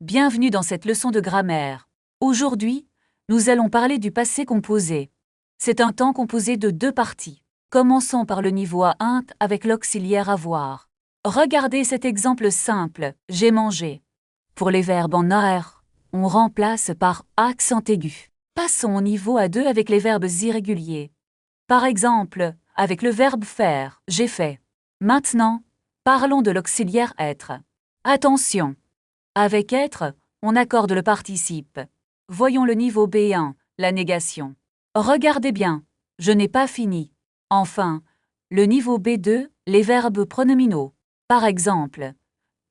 Bienvenue dans cette leçon de grammaire. Aujourd'hui, nous allons parler du passé composé. C'est un temps composé de deux parties. Commençons par le niveau A1 avec l'auxiliaire avoir. Regardez cet exemple simple, j'ai mangé. Pour les verbes en AR, on remplace par accent aigu. Passons au niveau A2 avec les verbes irréguliers. Par exemple, avec le verbe faire, j'ai fait. Maintenant, parlons de l'auxiliaire être. Attention! Avec être, on accorde le participe. Voyons le niveau B1, la négation. Regardez bien, je n'ai pas fini. Enfin, le niveau B2, les verbes pronominaux. Par exemple,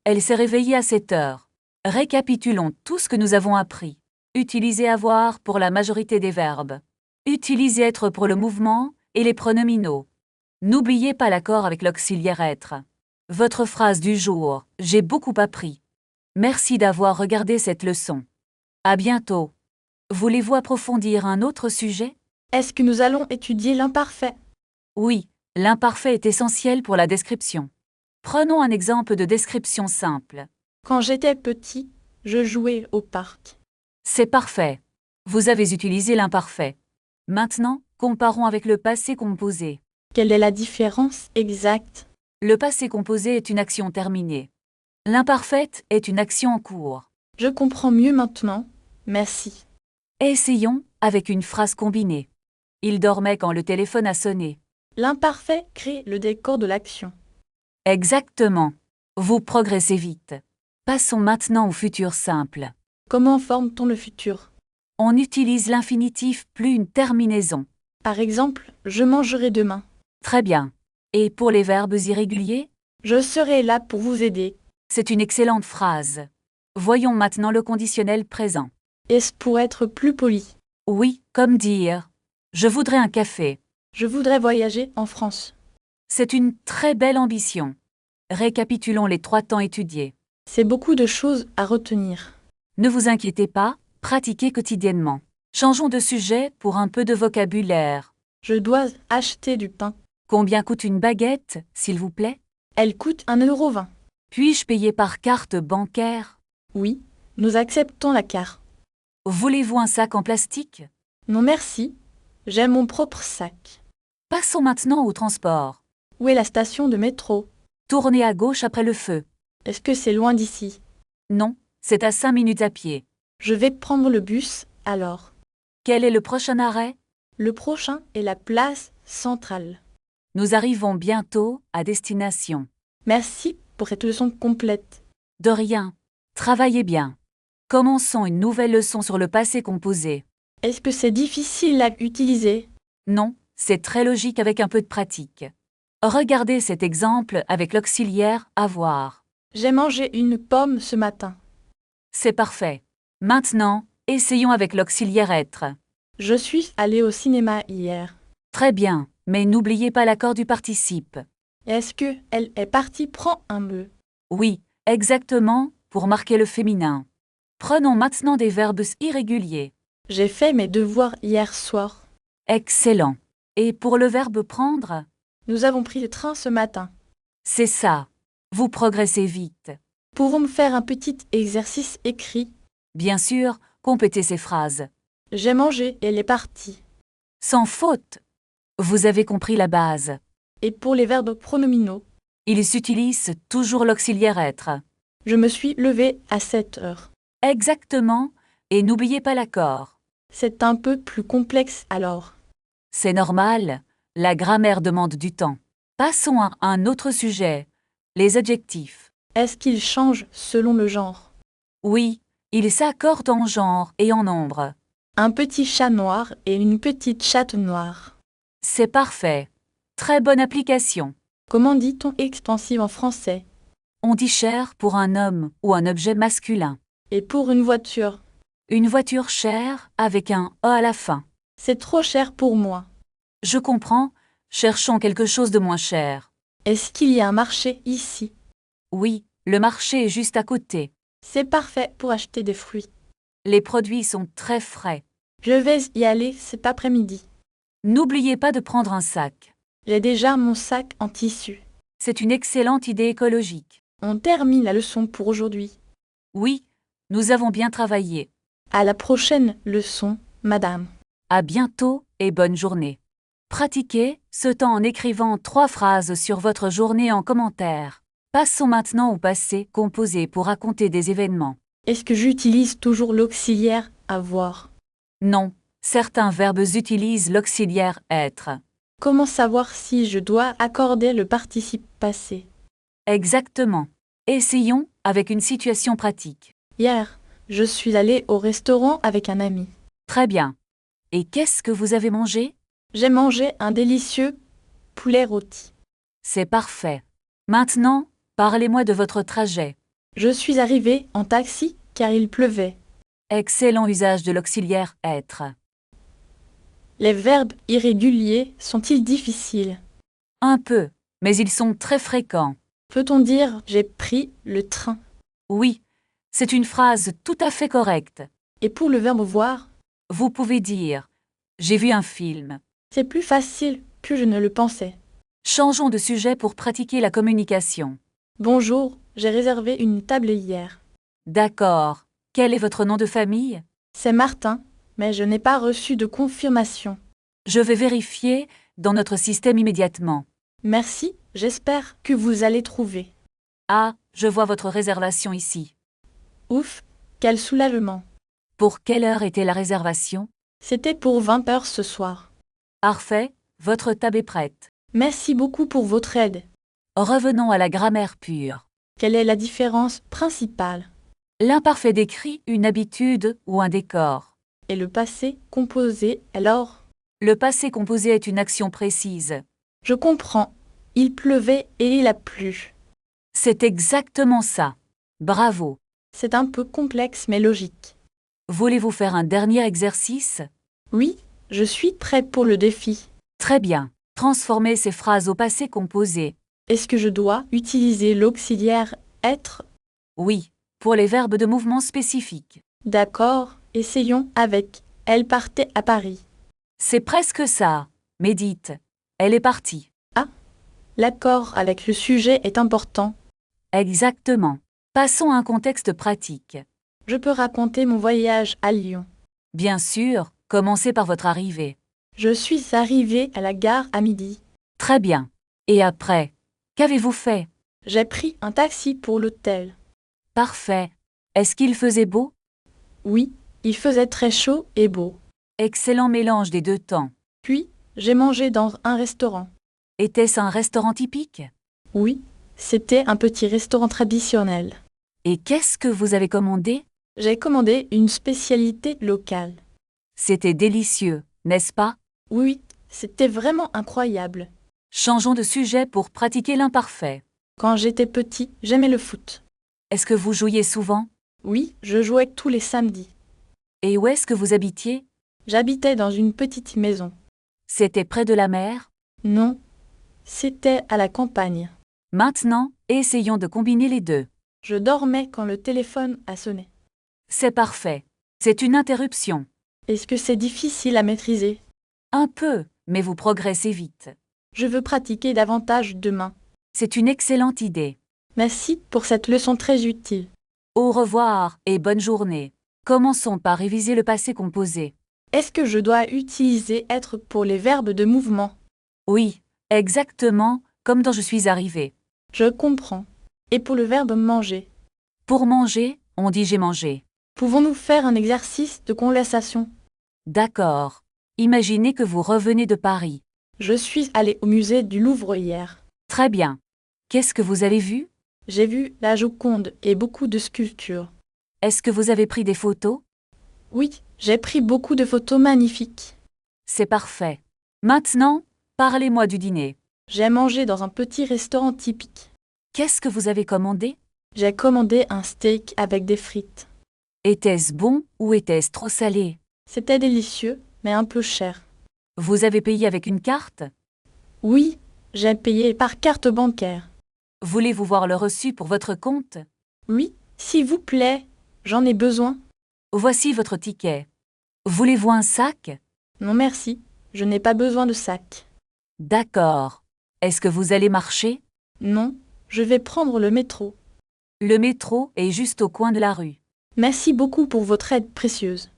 elle s'est réveillée à 7 heures. Récapitulons tout ce que nous avons appris. Utilisez avoir pour la majorité des verbes. Utilisez être pour le mouvement et les pronominaux. N'oubliez pas l'accord avec l'auxiliaire être. Votre phrase du jour, j'ai beaucoup appris. Merci d'avoir regardé cette leçon. À bientôt. Voulez-vous approfondir un autre sujet? Est-ce que nous allons étudier l'imparfait? Oui, l'imparfait est essentiel pour la description. Prenons un exemple de description simple. Quand j'étais petit, je jouais au parc. C'est parfait. Vous avez utilisé l'imparfait. Maintenant, comparons avec le passé composé. Quelle est la différence exacte? Le passé composé est une action terminée. L'imparfaite est une action en cours. Je comprends mieux maintenant. Merci. Essayons avec une phrase combinée. Il dormait quand le téléphone a sonné. L'imparfait crée le décor de l'action. Exactement. Vous progressez vite. Passons maintenant au futur simple. Comment forme-t-on le futur? On utilise l'infinitif plus une terminaison. Par exemple, je mangerai demain. Très bien. Et pour les verbes irréguliers? Je serai là pour vous aider. C'est une excellente phrase. Voyons maintenant le conditionnel présent. Est-ce pour être plus poli? Oui, comme dire « Je voudrais un café ». Je voudrais voyager en France. C'est une très belle ambition. Récapitulons les 3 temps étudiés. C'est beaucoup de choses à retenir. Ne vous inquiétez pas, pratiquez quotidiennement. Changeons de sujet pour un peu de vocabulaire. Je dois acheter du pain. Combien coûte une baguette, s'il vous plaît? Elle coûte 1,20 €. Puis-je payer par carte bancaire? Oui, nous acceptons la carte. Voulez-vous un sac en plastique? Non merci, j'ai mon propre sac. Passons maintenant au transport. Où est la station de métro? Tournez à gauche après le feu. Est-ce que c'est loin d'ici? Non, c'est à 5 minutes à pied. Je vais prendre le bus, alors. Quel est le prochain arrêt? Le prochain est la place centrale. Nous arrivons bientôt à destination. Merci pour cette leçon complète. De rien. Travaillez bien. Commençons une nouvelle leçon sur le passé composé. Est-ce que c'est difficile à utiliser? Non, c'est très logique avec un peu de pratique. Regardez cet exemple avec l'auxiliaire avoir. J'ai mangé une pomme ce matin. C'est parfait. Maintenant, essayons avec l'auxiliaire être. Je suis allé au cinéma hier. Très bien, mais n'oubliez pas l'accord du participe. Est-ce que elle est partie prend un me? Oui, exactement, pour marquer le féminin. Prenons maintenant des verbes irréguliers. J'ai fait mes devoirs hier soir. Excellent. Et pour le verbe prendre? Nous avons pris le train ce matin. C'est ça. Vous progressez vite. Pouvons-nous faire un petit exercice écrit? Bien sûr, complétez ces phrases. J'ai mangé et elle est partie. Sans faute. Vous avez compris la base. Et pour les verbes pronominaux, Ils utilisent toujours l'auxiliaire être. je me suis levée à 7 heures. Exactement, et n'oubliez pas l'accord. C'est un peu plus complexe alors. C'est normal, la grammaire demande du temps. Passons à un autre sujet, les adjectifs. Est-ce qu'ils changent selon le genre? Oui, ils s'accordent en genre et en nombre. Un petit chat noir et une petite chatte noire. C'est parfait. Très bonne application. Comment dit-on extensive en français? On dit cher pour un homme ou un objet masculin. Et pour une voiture? Une voiture chère avec un E à la fin. C'est trop cher pour moi. Je comprends, cherchons quelque chose de moins cher. Est-ce qu'il y a un marché ici? Oui, le marché est juste à côté. C'est parfait pour acheter des fruits. Les produits sont très frais. Je vais y aller cet après-midi. N'oubliez pas de prendre un sac. J'ai déjà mon sac en tissu. C'est une excellente idée écologique. On termine la leçon pour aujourd'hui. Oui, Nous avons bien travaillé. À la prochaine leçon, madame. À bientôt et bonne journée. Pratiquez ce temps en écrivant 3 phrases sur votre journée en commentaire. Passons maintenant au passé composé pour raconter des événements. Est-ce que j'utilise toujours l'auxiliaire avoir? Non, certains verbes utilisent l'auxiliaire être. Comment savoir si je dois accorder le participe passé? Exactement. Essayons avec une situation pratique. Hier, je suis allée au restaurant avec un ami. Très bien. Et qu'est-ce que vous avez mangé? J'ai mangé un délicieux poulet rôti. C'est parfait. Maintenant, parlez-moi de votre trajet. Je suis arrivée en taxi car il pleuvait. Excellent usage de l'auxiliaire être. Les verbes irréguliers sont-ils difficiles? Un peu, mais ils sont très fréquents. Peut-on dire j'ai pris le train? Oui, c'est une phrase tout à fait correcte. Et pour le verbe voir, Vous pouvez dire « J'ai vu un film ». c'est plus facile que je ne le pensais. Changeons de sujet pour pratiquer la communication. Bonjour, j'ai réservé une table hier. D'accord. Quel est votre nom de famille? C'est Martin, mais je n'ai pas reçu de confirmation. Je vais vérifier dans notre système immédiatement. Merci, j'espère que vous allez trouver. Ah, je vois votre réservation ici. Ouf, quel soulagement. Pour quelle heure était la réservation? C'était pour 20 heures ce soir. Parfait, votre table est prête. Merci beaucoup pour votre aide. Revenons à la grammaire pure. Quelle est la différence principale? L'imparfait décrit une habitude ou un décor. Et le passé composé alors? Le passé composé est une action précise. Je comprends. Il pleuvait et il a plu. C'est exactement ça. Bravo. C'est un peu complexe mais logique. Voulez-vous faire un dernier exercice? Oui, je suis prêt pour le défi. Très bien. Transformez ces phrases au passé composé. Est-ce que je dois utiliser l'auxiliaire être? Oui, pour les verbes de mouvement spécifiques. D'accord, essayons avec elle partait à Paris. C'est presque ça. Mais dites, elle est partie. L'accord avec le sujet est important. Exactement. Passons à un contexte pratique. Je peux raconter mon voyage à Lyon. Bien sûr, commencez par votre arrivée. Je suis arrivée à la gare à midi. Très bien. Et après, qu'avez-vous fait? J'ai pris un taxi pour l'hôtel. Parfait. Est-ce qu'il faisait beau? Oui, il faisait très chaud et beau. Excellent mélange des deux temps. Puis, j'ai mangé dans un restaurant. Était-ce un restaurant typique? Oui, c'était un petit restaurant traditionnel. Et qu'est-ce que vous avez commandé? J'ai commandé une spécialité locale. C'était délicieux, n'est-ce pas? Oui, c'était vraiment incroyable. Changeons de sujet pour pratiquer l'imparfait. Quand j'étais petit, j'aimais le foot. Est-ce que vous jouiez souvent? Oui, je jouais tous les samedis. Et où est-ce que vous habitiez? J'habitais dans une petite maison. C'était près de la mer? Non, c'était à la campagne. Maintenant, essayons de combiner les deux. Je dormais quand le téléphone a sonné. C'est parfait. C'est une interruption. Est-ce que c'est difficile à maîtriser? Un peu, mais vous progressez vite. Je veux pratiquer davantage demain. C'est une excellente idée. Merci pour cette leçon très utile. Au revoir et bonne journée. Commençons par réviser le passé composé. Est-ce que je dois utiliser être pour les verbes de mouvement? Oui, exactement, comme dans je suis arrivé. Je comprends. Et pour le verbe manger? Pour manger, on dit j'ai mangé. Pouvons-nous faire un exercice de conversation? D'accord. Imaginez que vous revenez de Paris. Je suis allée au musée du Louvre hier. Très bien. Qu'est-ce que vous avez vu? J'ai vu la Joconde et beaucoup de sculptures. Est-ce que vous avez pris des photos? Oui, j'ai pris beaucoup de photos magnifiques. C'est parfait. Maintenant, parlez-moi du dîner. J'ai mangé dans un petit restaurant typique. Qu'est-ce que vous avez commandé? J'ai commandé un steak avec des frites. Était-ce bon ou était-ce trop salé? C'était délicieux, mais un peu cher. Vous avez payé avec une carte? Oui, j'ai payé par carte bancaire. Voulez-vous voir le reçu pour votre compte? Oui, s'il vous plaît, j'en ai besoin. Voici votre ticket. Voulez-vous un sac? Non merci, je n'ai pas besoin de sac. D'accord. Est-ce que vous allez marcher? Non, je vais prendre le métro. Le métro est juste au coin de la rue. Merci beaucoup pour votre aide précieuse.